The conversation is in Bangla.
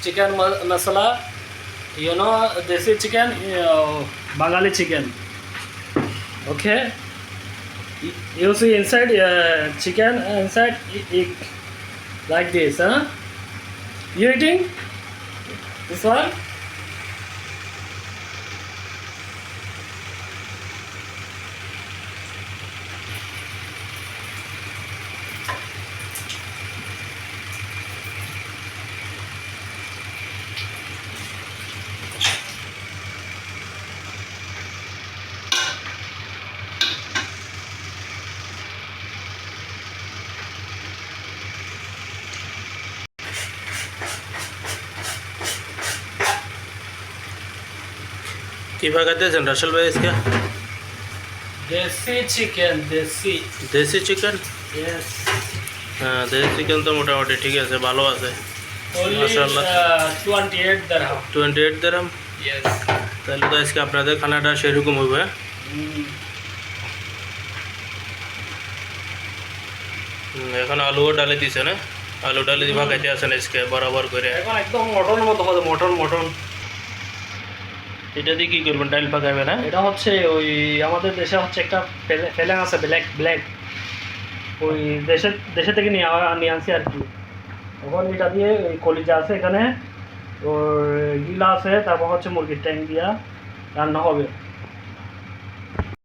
chicken masala. You know, desi chicken, Bengali chicken. Okay. You see inside chicken, inside egg, like this, huh? You eating this one? কি ভাগাতেছেন রাসেল ভাই আজকে? Desi chicken, desi. দেশি চিকেন? Yes. হ্যাঁ, দেশি চিকেন তো মোটামুটি ঠিক আছে, ভালো আছে। Only Mashallah. 28 dirham. 28 দিরহাম। Yes. তাহলে তো আজকে আপনাদের খানাটা সেরকম হবে। এখন আলুও ডালে দিছে না? আলু ডালে দিয়ে ভাগাইতে আছেন আজকে বরাবর করে। এখন একদম মটন মতো হবে, মটন। এটা দিয়ে কি করবেন? ডাল পাকাবে না? এটা হচ্ছে ওই আমাদের দেশে হচ্ছে একটা ফেলেন আছে, ব্ল্যাক ওই দেশে থেকে নিয়ে আনছি আর কি। তখন এটা দিয়ে ওই কলিজা আছে এখানে, ওর গিলা আছে, তারপর হচ্ছে মুরগির ট্যাং দিয়া রান্না হবে।